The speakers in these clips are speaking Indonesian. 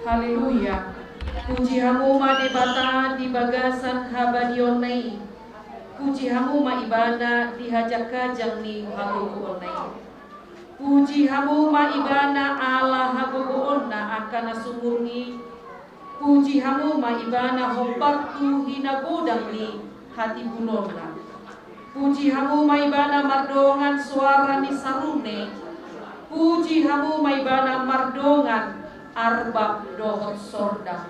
Haleluya. Puji hamu ma debata di bagasan habadionai. Puji hamu ma ibana di hajakajang ni hagogoonai. Puji hamu ma ibana ala hagogoonna akan sumurni. Puji hamu ma ibana hopaktu hinagodang ni hati bulonna. Puji hamu ma ibana mardongan suara ni sarune. Puji hamu ma ibana mardongan arbab dohot sorda.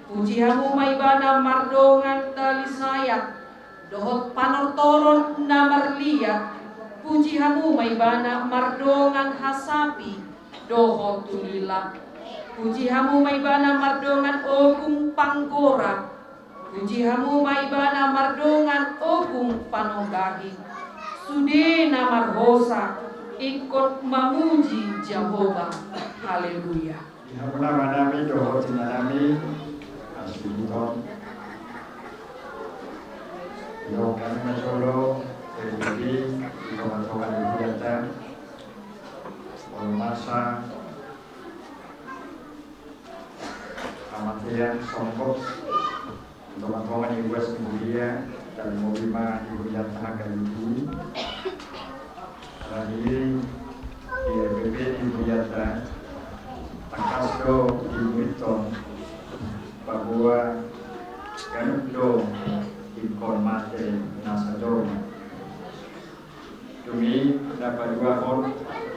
Puji hamu maibana mardongan tali sayak dohot panortoron namarlia. Puji hamu maibana mardongan hasapi dohot tulila. Puji hamu maibana mardongan ogung panggora. Puji hamu maibana mardongan ogung panogahi. Sudena marhosa ikut memuji Jehovah. Haleluya. Nama nami doho tina nami asbiton yo kami masolo jadi kawan-kawan kegiatan masa amatian sombong kawan-kawan ibu semulia dan mubima ibu yang tenaga ibu lagi di RPP ibu yang Angkasto Ibuiton bahwa Ganudo Informate Nasador Demi dapat dua kon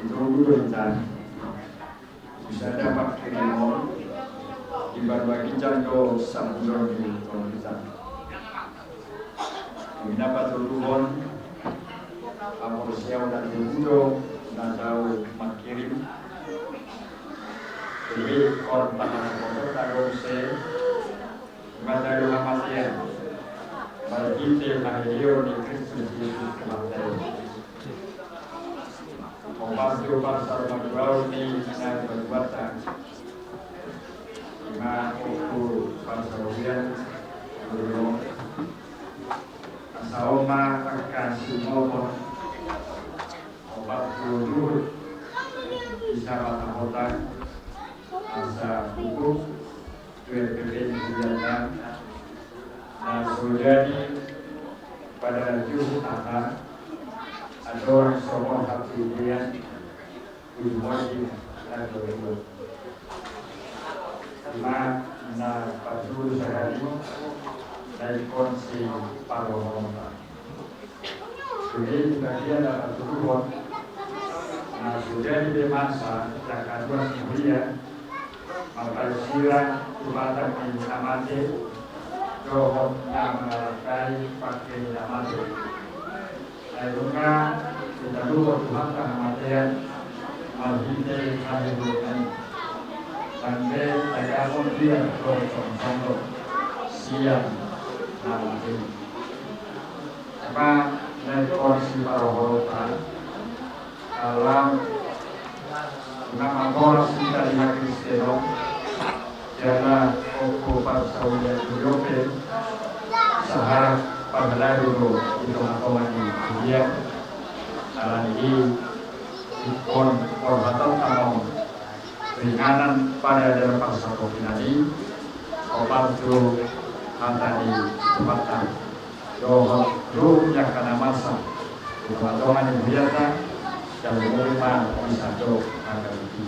itu berurutan bisa dapat kirimon di berbagi jangkau samudra di Tonita Demi dapat turun Amorsiau dan Ibudo dan tahu makirim jadi korban untuk taruh se mata dua matian bagi tema hidup di Kristus Yesus kematian membantu pasal manual ini dan perbuatan iman ukur pasal ujian belum asauma akan semua obat dulu bisa patah asa hukum PPP kegiatan Sudani pada Jumat ador somong hakilian umoji dan berikut na pasul sehari dari konsi parohonta jadi bagian dapat turun Sudani di masa dan dua semuanya Makai sirang jumatan di amate dohot yang mengalahkai pakai amate lainnya kita dulu jumatan amatean malhite kalibukan sampai agakon dia dohot siang amate apa dari kursi parohota alam nama bola kita di Kristeno jana oku parsaunya Yope sahara paglaru itu makoman di dunia alani ikon hormatan tamam ringanan pada dalam parsau pinani obantu antani tempatan doh yang karena masa teman-teman yang biasa dan menerima bisa jauh agar itu.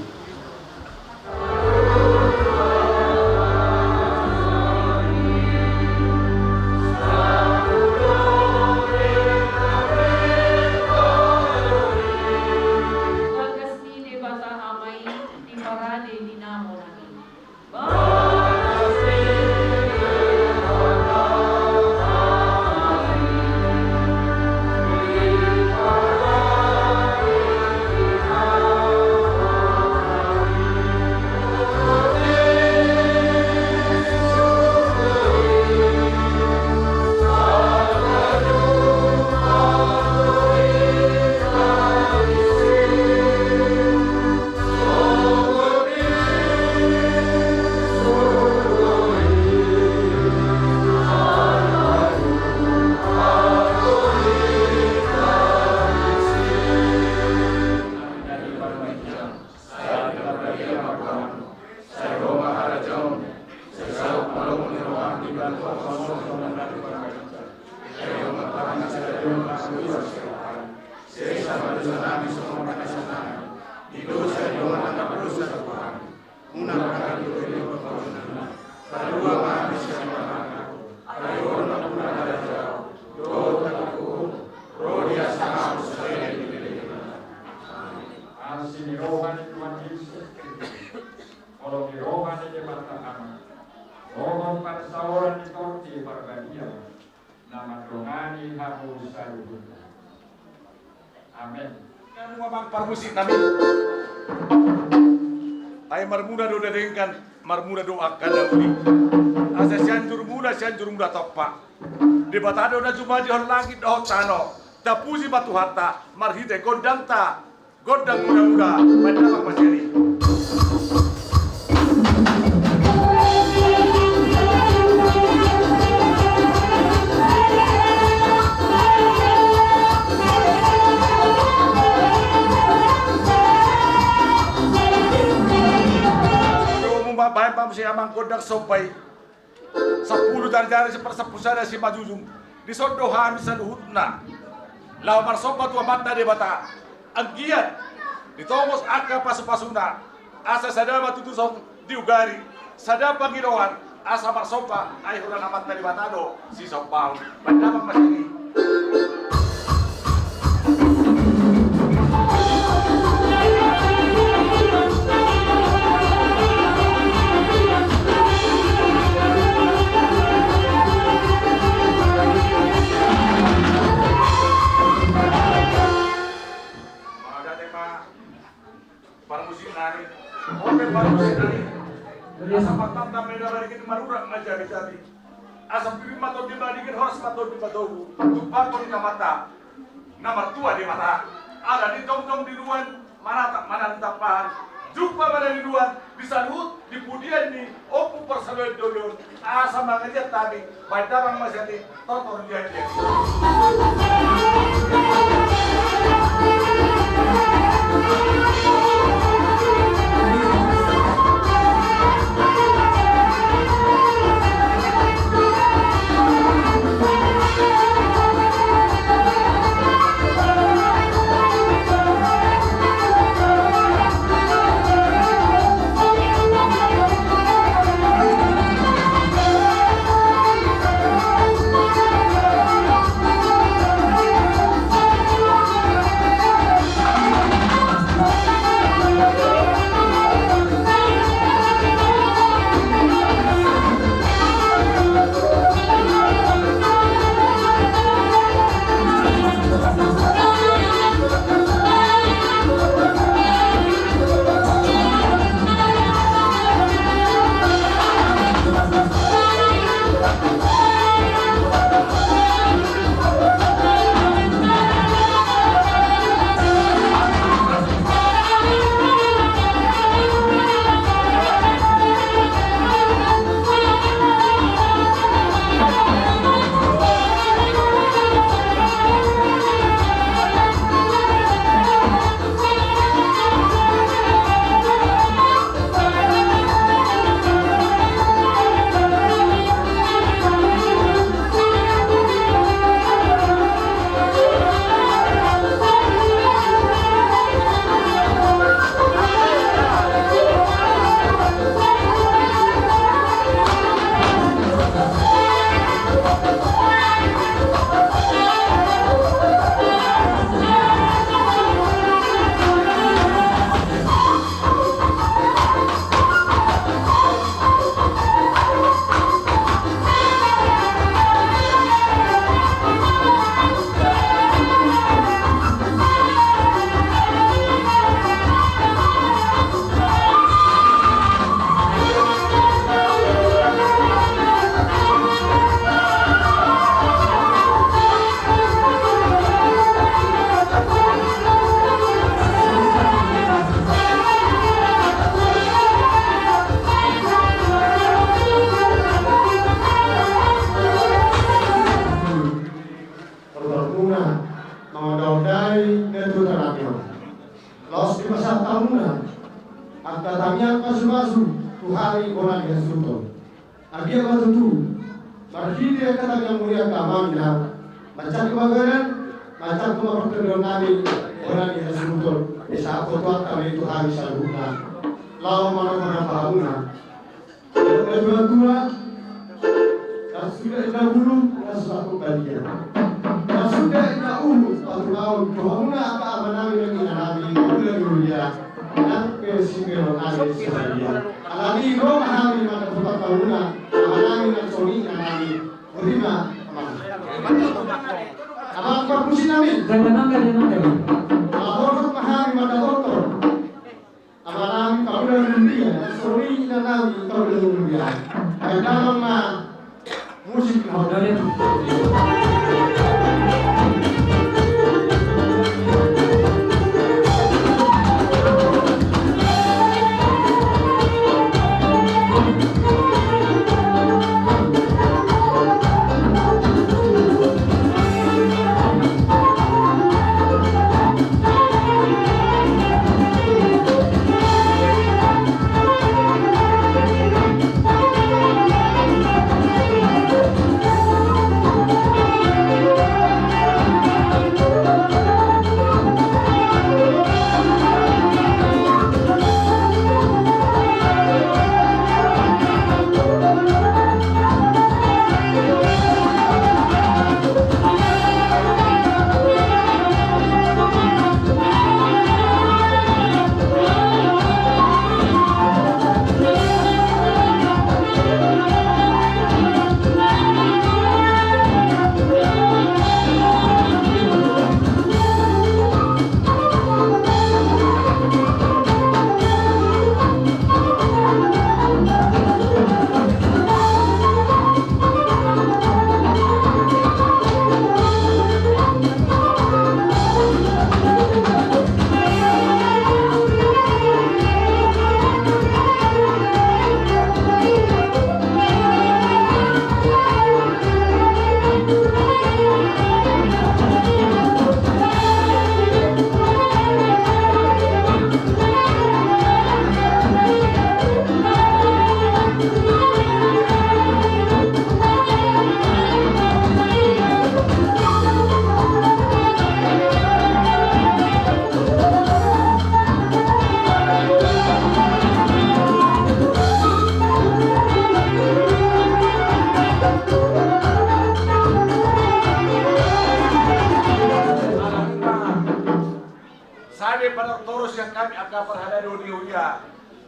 Amin. Kamu ngomong parmusik nabi. Ay marmuna do dadengkan, marmuna do akan nabi. Asa sianjur muda topa. Di batado na cuma di langit do tano. Tapusi batu hatta, marhite gondang muda-muda, padahal masih. Bahan pam si amang kodang sopai 10 dari sepersepusana si majujung disodohan bisa luhutna lawan marsopa tua mata de bata anggiat ditongos aka pasu-pasuna asa sadama tutusong diugari sadapa ngirohan asa marsopa ay huran amat dari batado si sopau padamang masini. Asa patanda meda balikin marura majari-jari. Asa piring mato di balikin horas mato di batogu. Tupato di mata. Nama tua di mata. Ada di tong-tong di luar mana tapahan. Jumpa pada di luar bisa lut di pudian ni opu persaluan doyon. Asa mangajat tadi padang masih totor dia. mengodai netutanatio. Los di masa tahunan, angkatannya kasu-kasu Tuhari orang yang suto. Agia batutu, marhidi kata yang mulia keamanan, macam kebakaran, macam kebakaran nabi orang yang suto. Saat foto kami Tuhari saluna, lau mana pahuna. Kedua dan sudah dahulu dan suatu bagian. Dan sudah dahulu atau tahun kehuna apa nabi yang nabi mulia mulia. Nabi singkero nabi sebagian. Alami roh nabi maka tempat tahuna. Nabi yang soni nabi. Berima apa perkusi nabi? Jangan kali. Ahor nabi maka doktor. Nabi kau dah mulia. Soni nabi kau dah mulia. Dalam musik modalnya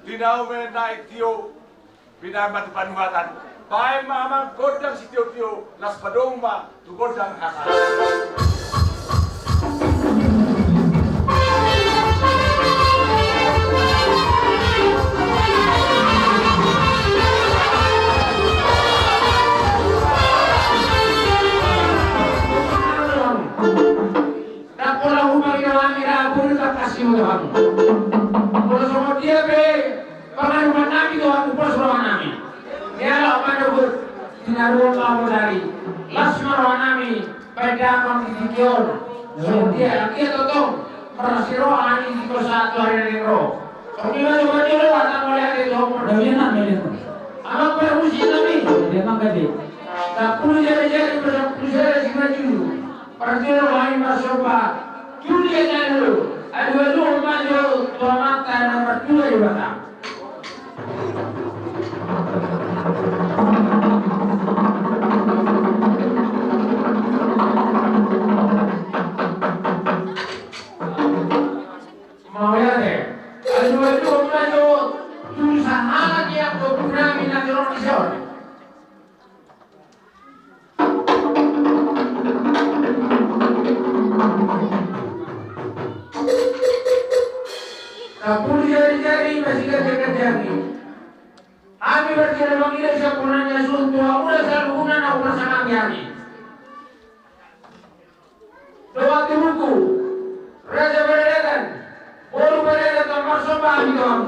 Tinau menaik tio binamat panuatan. Pai mama godang si tio las padomba tu godang hasan. Dapola humang gawang ira pun tak kasih Tuhan. Kalau semua dia be pengaruhan nabi Tuhan upah suruh nabi. Dia lah mana tinaruan kamu dari lasmar nami pada kondisikon. Dia totong merasiro ani di satu hari roh. Kemudian dia datang melihat itu Dawiana. anak permusi nabi. Dia mangkadi. Tak perlu jadi perlu sih dulu. Perjalanan lain bersoba. Juli aja dulu. Aduh itu maju tomat nomor 2 di Batam. Mau ya deh. Aduh itu maju jurusan alat yang berguna minat Indonesia. Kapul jari-jari masih kerja-kerja ni. Kami berkira mengira sempurnanya suntuk. Aku dah selalu guna nak bersama kami. Doa tubuhku, Raja Beredan, Bolu Beredan tambah sombong di kamu.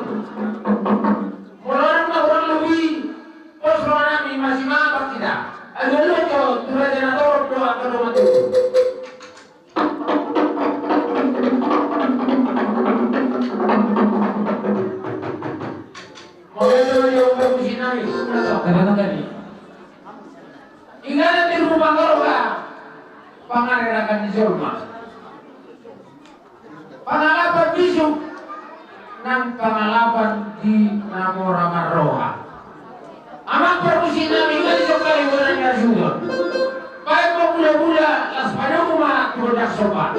Mulai kurang lebih, pos kami masih mampu tidak. Aduh lo tu Raja Nator doa ke rumah tubuh. tadi. Ingatan di rumah keluarga pangarirakan di Sulma. Pangalapan bisuk nang pangalapan di Namora Maroha. Amang permusin namin kan sekali berani sudah. Baik mula-mula las pada rumah produk sopan.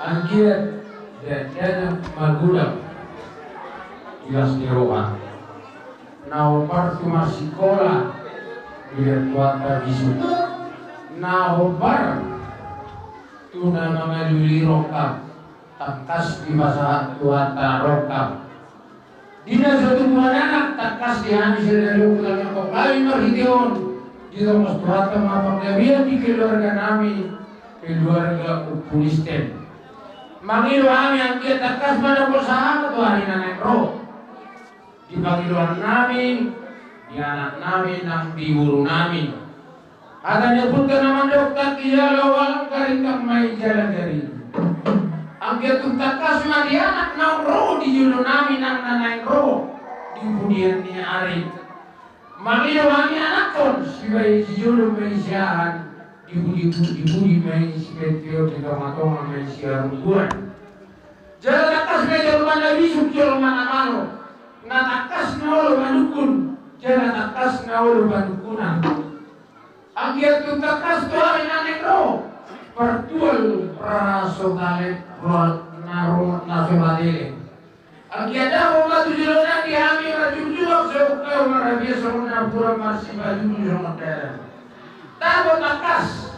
Angkiat dan magudang jelas dirohan. Nau partu masikola biar tuata bisu. Nau bar tuna mengalui rokap takas di masa tuata rokap. Dina suatu anak takas dihamis dari ukuran kau kali marhidion. Jika mas tuata mapaglabian di keluarga kami, keluarga Upulisten. Mangilu kami yang dia takas pada bersama tu hari nanek roh. Di panggiluan kami, di anak kami, nang di buru kami. Katanya pun ke nama dokter kia lawang karingkang mai jalan dari. Angkat tu takas di anak nang roh di julu kami nang nanek roh di kemudian ni hari. Mangilu kami anak kon sebagai julu mai siaran. Dibudi main si Petio di Tomatoma main si Arumbuan. Jalan atas meja rumah Nabi Subjol mana-mana. Natakas ngawal bandukun. Jalan atas ngawal bandukunan. Agiat tutakas tuh nanek roh. Pertual praso talet naro nasoladele. Agiat dah mau tujuan lagi kami rajujua seukau marabia semua pura marsi baju sama dalam. Tabo takas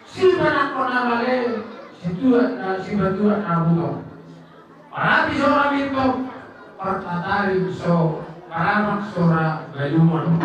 si mana kona vale si batua nabuto para bisora mito pertatari so paramak sora bayumon.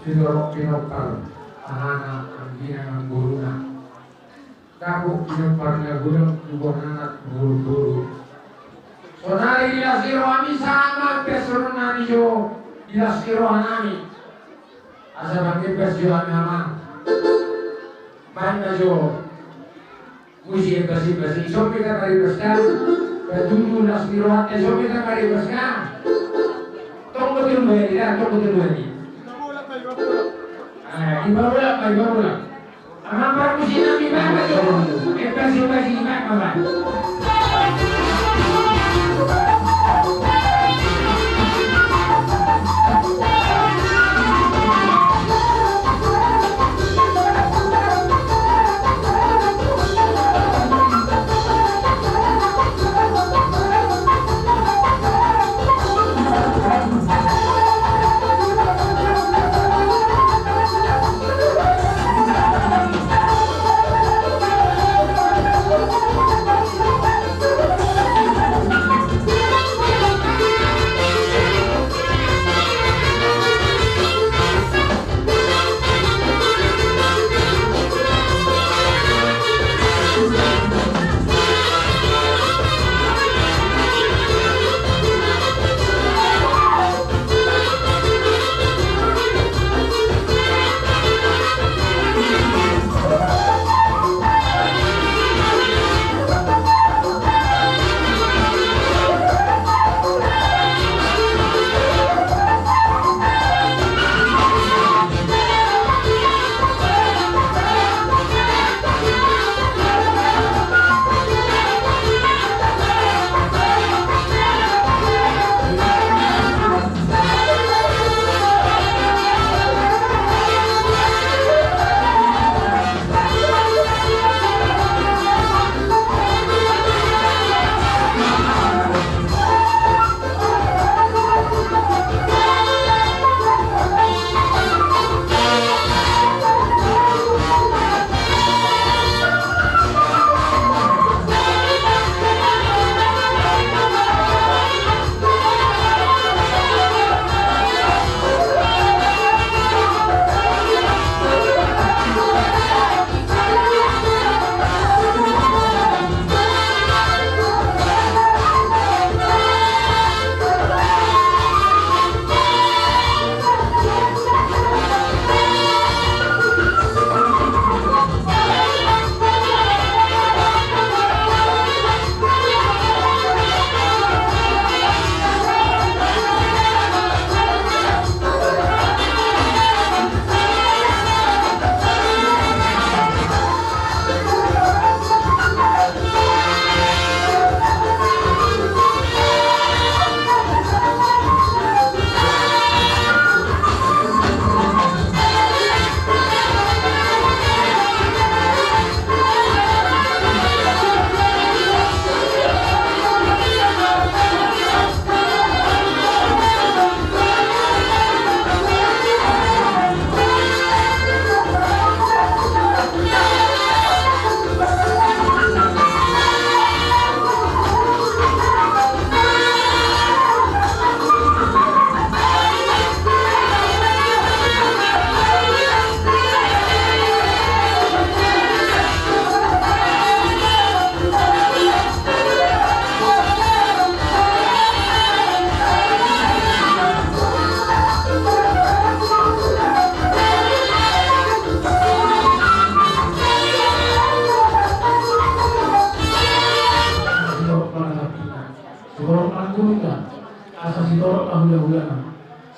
Sidorok pinopar anak anggina ng guru na. Dako pinopar na gudang anak guru-guru. So nari ilasiro kami sama pesunan nami yo ilasiro nami. Asa bangke pesyo kami ama. Banda yo musi basi so kita kari peskan. Kedulu ilasiro ate so kita kari peskan. Tong betul beri. Ibarulah. Amang baru musi nami bangka yo. Basi bangka.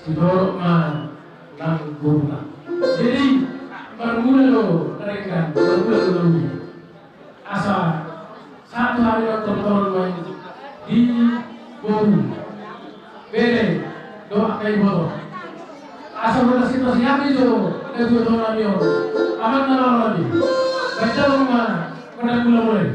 Sidorok ng guna. Jadi bermula lo mereka bermula lo asa satu hari waktu tahun di Boru bere doa kayak bodoh asa pada situasi apa itu itu tahun lagi aman nalar lagi baca rumah pada mulai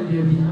Devi.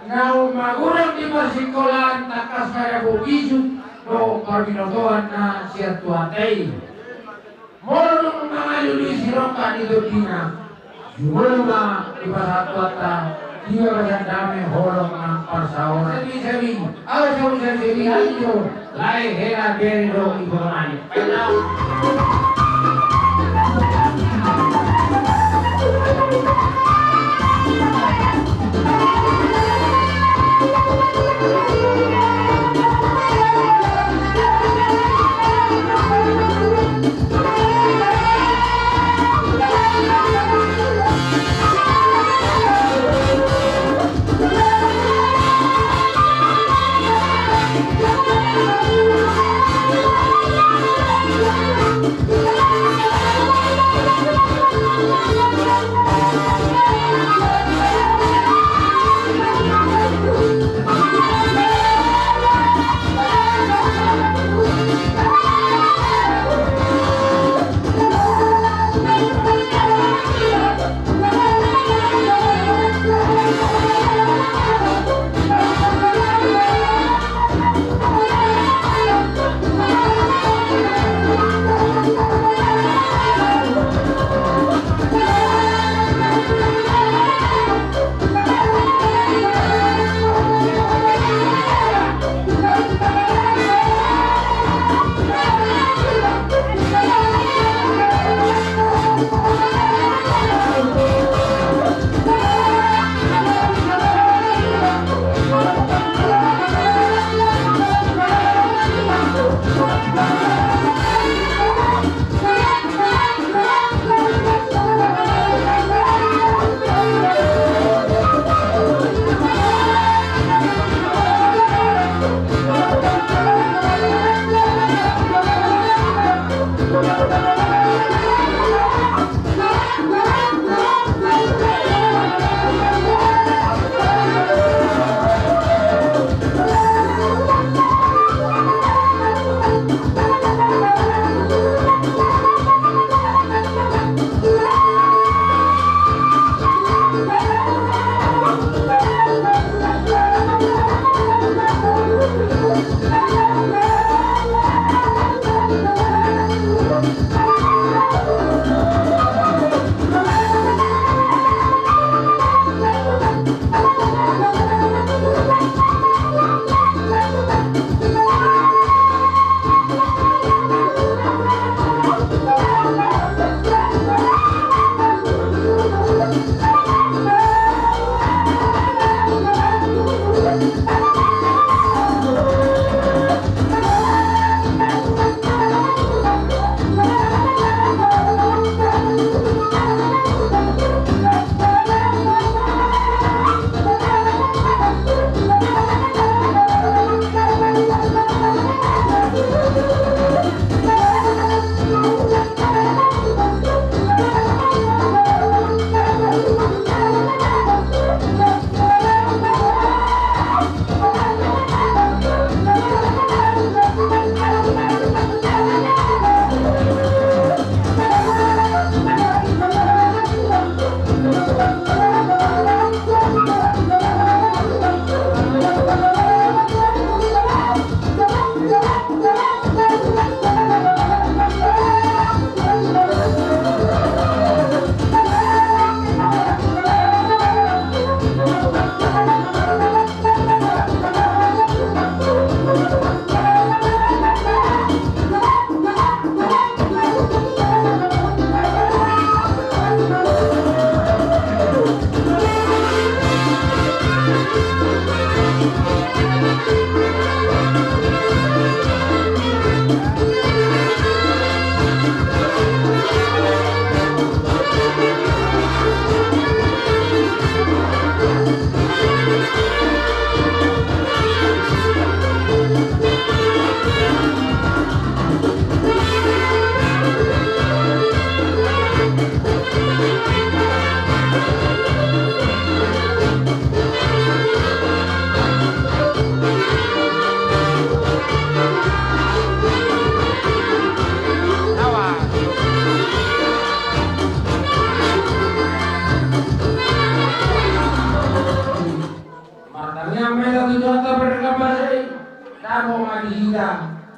Nau magurang di persikolan takas kaya bugisut no parbinotoan na siya tuatay. Moro mga luli siroka ni Dodina. Jumulma di pasatuata dia dami holong ng pasawa. Sabi, awas ako sa sabihan nyo, lahi hera berido ibonay. Kaya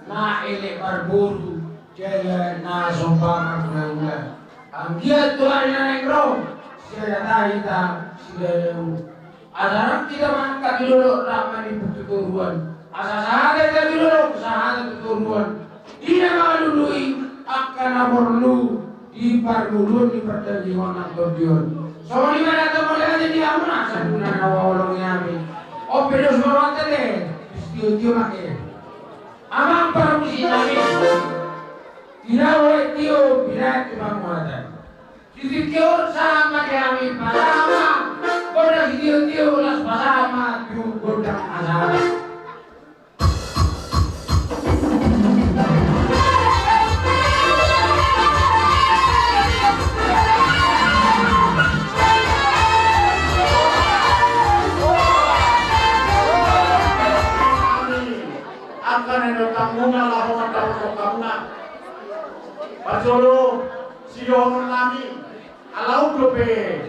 na ele barbudo jaya na sompa magna ang dia tuan na negro sila tahita sila Asaran kita mangkat dulu lama di tuturuan. Asasada kita dulu sahada tuturuan. Tidak malului akan perlu diparlulun di perjanjian Antondion. So di mana tu boleh aja dia mana sabuna nawalong yami. O pedos moronte deh. Istio make. Amang paramusi nami. Tidak boleh tio bila cuma muatan. Tio sama kami sama. Goda tio las pasama tu goda asal. Akan ada kamuna lahon atau kamuna. Pasolo sionon lami alau dope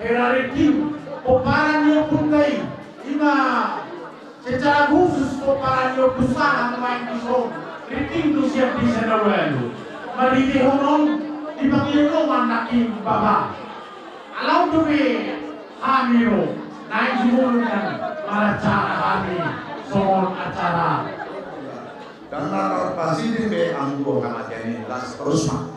heraritim peparannya puntai ima secara khusus peparannya besar main kisong ritim tu siap di sana walu maridi honon dipanggil roman nakim baba alau dope hamiro naik jumulkan maracara kami soal acara dan naror pasir be anggo kamatiani las terusma.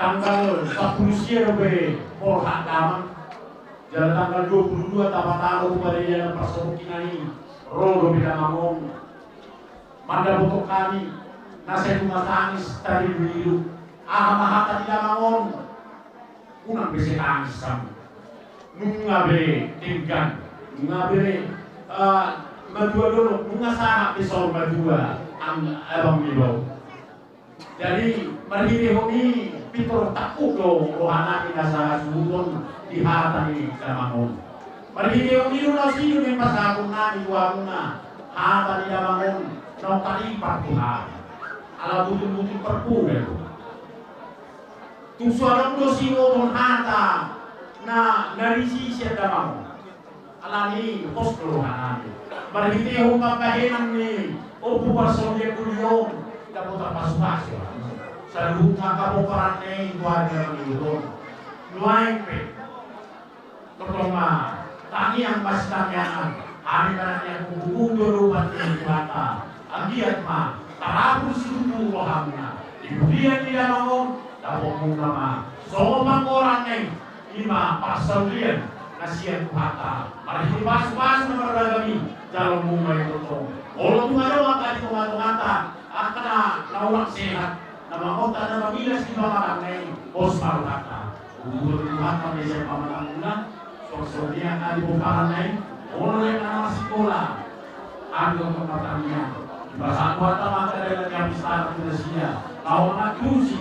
Tanggal 10 Sierbe Porhat Damang dan tanggal 22 Tamatalo pada yang persokinani Rodo Bidamangong Manda Botok kami Nasi Rumah Tangis Tadi Biru Ahamahata Bidamangong Unang bisa tangis kami Nungabe Tingkan Nungabe Madua dulu Nungasana Pisau Madua Abang Milo jadi marhini homi pitro takudo rohana minasa suhun dihatani damangon marhini homi ulah siu ni pasakun nani buamuna hatani damangon nokali partuha ala butuh perpu itu tusuaran udah siu don hata na narisi siya damangon ala ni post rohana marhini homi papahenan ni opu pasolye kuliyon dapat terpasukan Salut kakak perangai dua hari itu, luain pe, terutama tani yang pas tanyaan, hari mana yang kubu dulu bantu bata, agiat mah, tarapus suku rohamna, kemudian dia ngomong, dapat mengama, semua orang yang lima pasalian nasihat bata, mari pas mengeragami jalan mumai itu, kalau tu ada waktu itu mata, akan nawak sehat. Nama kota nama bilas di bawah nai bos marata. Gubernur Tuhan pada saya pamanang bulan, sosoknya ada bukan nai. Oleh nama sekolah, ada tempatnya. Bahasa kota maka ada yang besar Indonesia. Lawan akusi,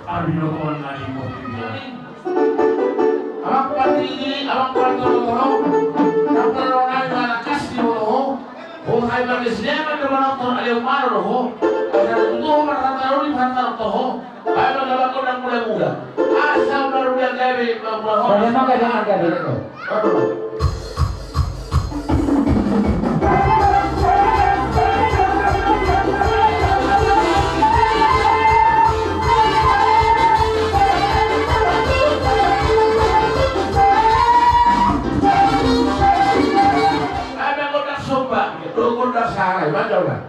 parbinokan nari mobil. Abang pati ini, abang pati tolong, kapal orang yang kasih dulu. Hai bagi siapa yang menonton alium maroh, ada tuh merata di hantar toh, hai bagi abang orang mulai muda, asal baru yang lebih berapa. Bagaimana dengan harga itu? Salah, baca udah.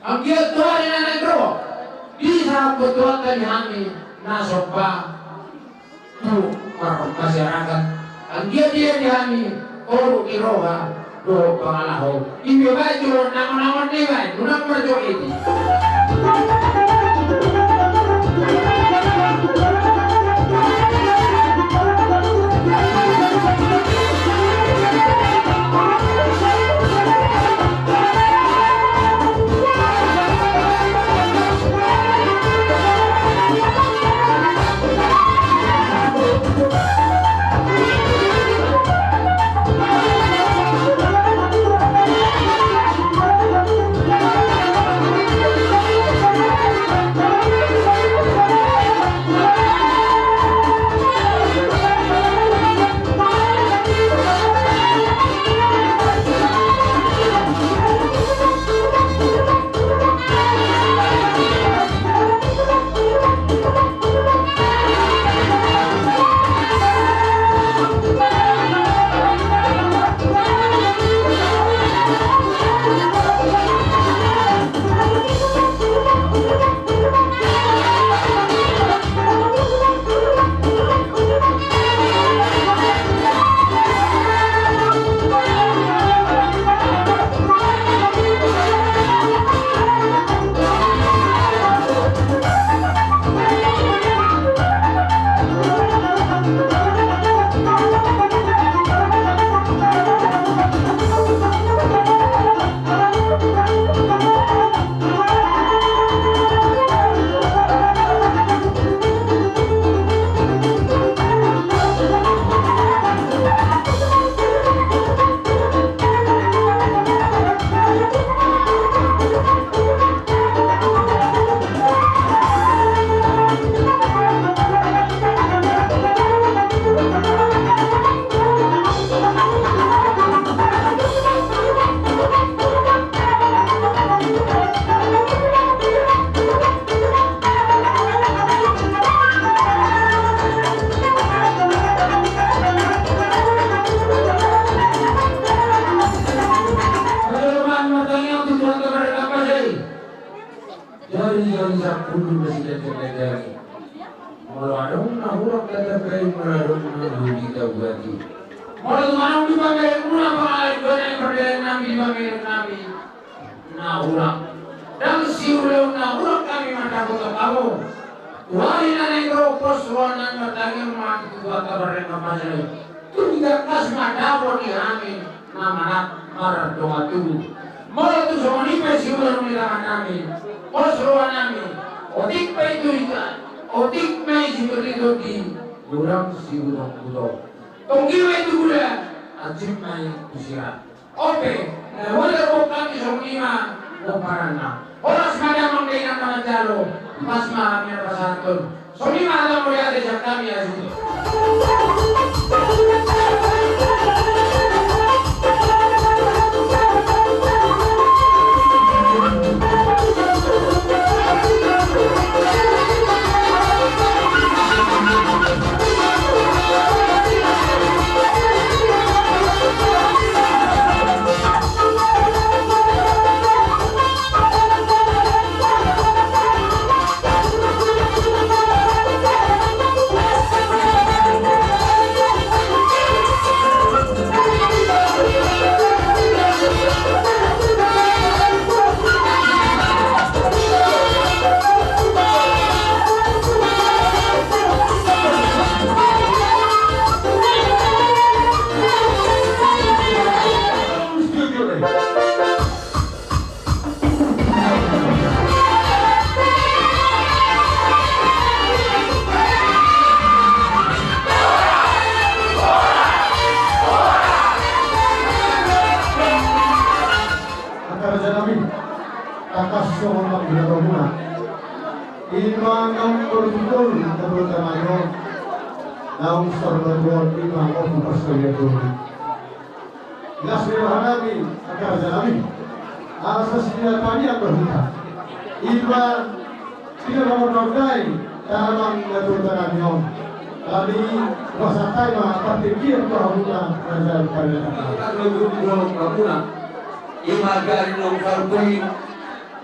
Ang giat Tuhan na negro. Di sa butuan tadi kami nasoba tu masyarakat. Ang giat dia di kami oru iroha do pangalaho. Ibi baju naman ni ba? Unang merjo ini.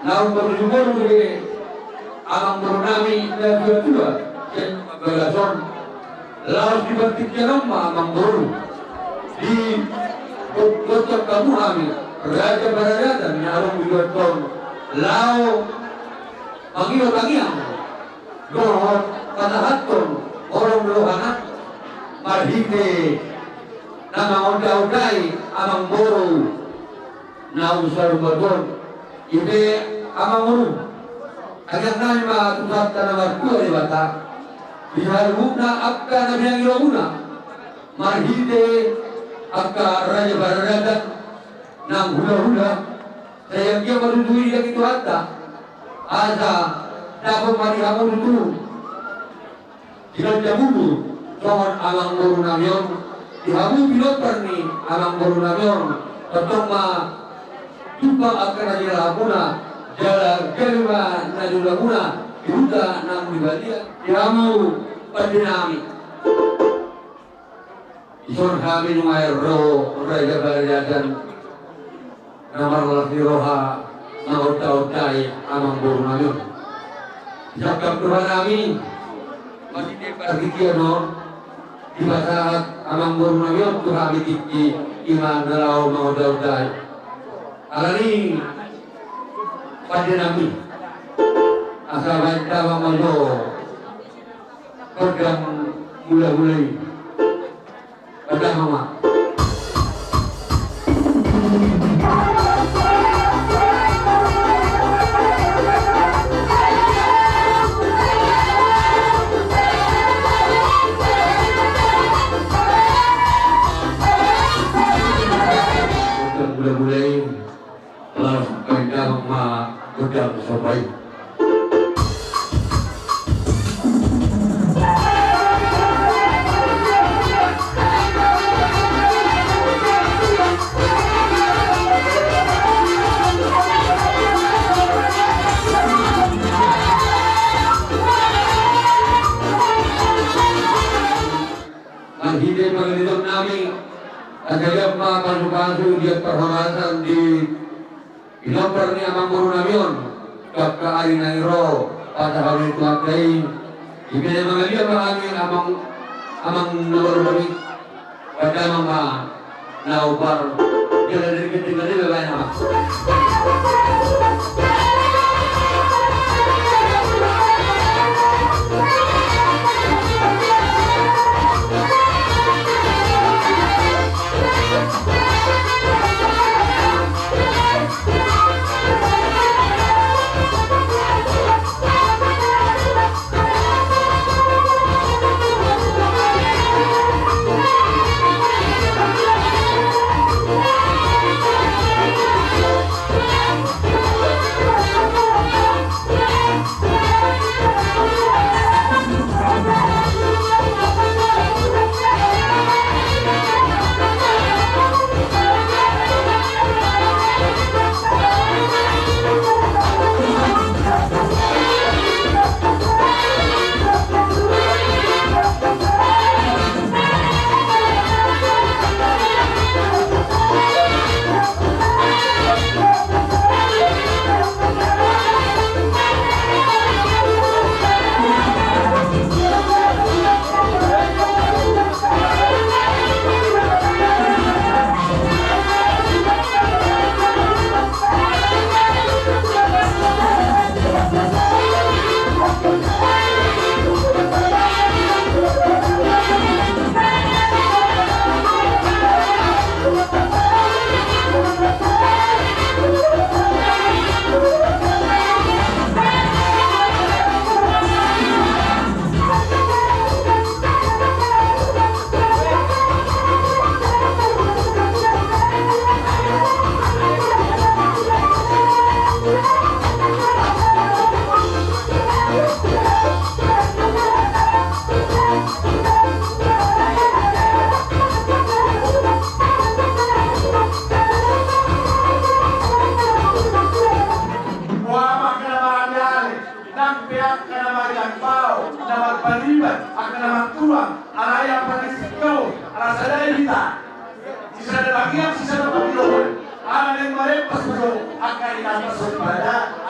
lawan berjumur dengan amang Bornami dan dua yang belasan lawan dibentiknya nama amang Boru di kota Kamuhami Raja Barada nyarung di ton lawan panggil-panggil dohor panahaton orang lohanat marhite nama oda-odai amang Boru na usar badon ibe amang Boru agak nama tuhat tanah tua di bata biharuna akka nabiang ilahuna marhite akka Raja Barada nang hula-hula saya dia madudui lagi itu hatta asa dapat marihamu itu tidak jamudu soal amang Boru namion dihamu pilotar ni amang Boru namion tetap ma jumpa akan najilahapuna jalan kelima najilahapuna dihuta nang dibadia dihamu pandinami ison kami nungai roh Raja Barada namar lagi roha naudai amang Boru namion jakam Tuhan kami masih pergi kiano di masyarakat amang Boru namion Tuhan kami tiki iman dalau naudai alani pada nami asal baca mamojo program mulai pada mama mulai langsung kerja sama kerja sampai hidup mengirim nami ada pasu-pasu dia perhormatan di inomper ni amang Boru namion kakak ari nairo pada hari itu akai ibene mangalia marami amang nomor bani pada mama naubar dia dari ketinggalan dia banyak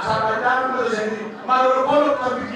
asal berjalan ke sini, malu bolok tapi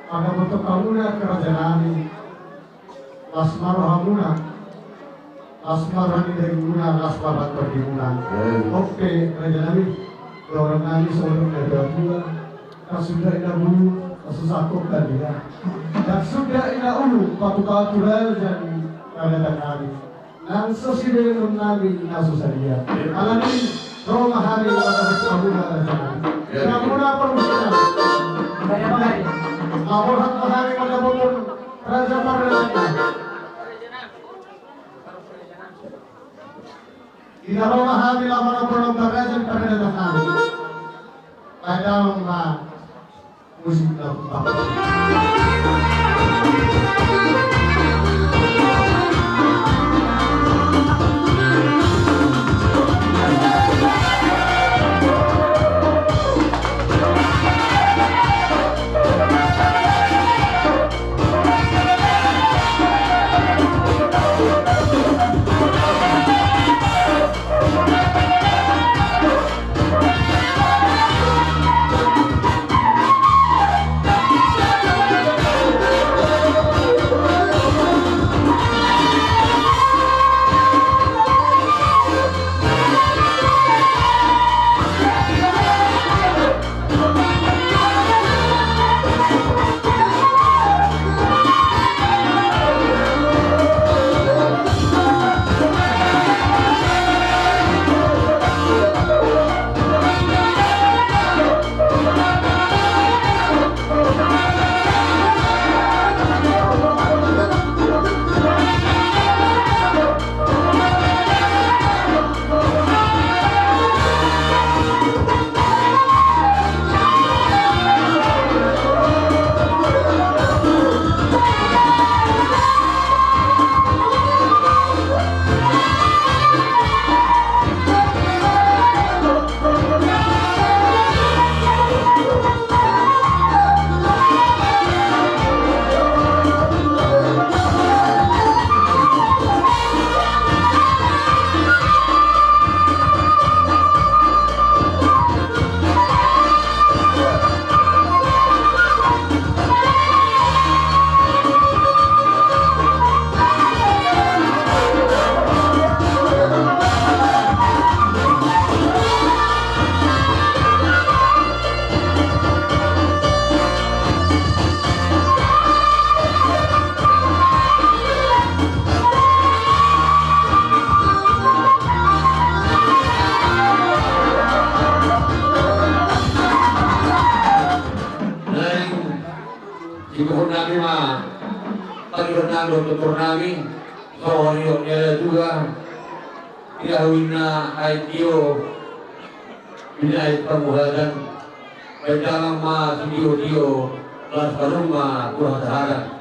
Pada bentuk kamuna kerajaan Lasmar Hamuna Lasmar dari Muna Lasmar Perdimunan. Oke kerajaan orang kami seorang dari pula sudah ina bulu susakok tadi ya dan sudah ina ulu patuka tural dan kerajaan kami dan sosial nabi nasusah dia alami Roma hari pada bentuk kamuna kerajaan kamuna permusuhan laporan hari pada bentuk kerajaan Ina Roma hari laporan bentuk kerajaan kami pada musik lagu mando tutur nami sohonyo niya juga Ilahwina aitio binait pamuhadan Baitalang ma studio las paluma kurang taharan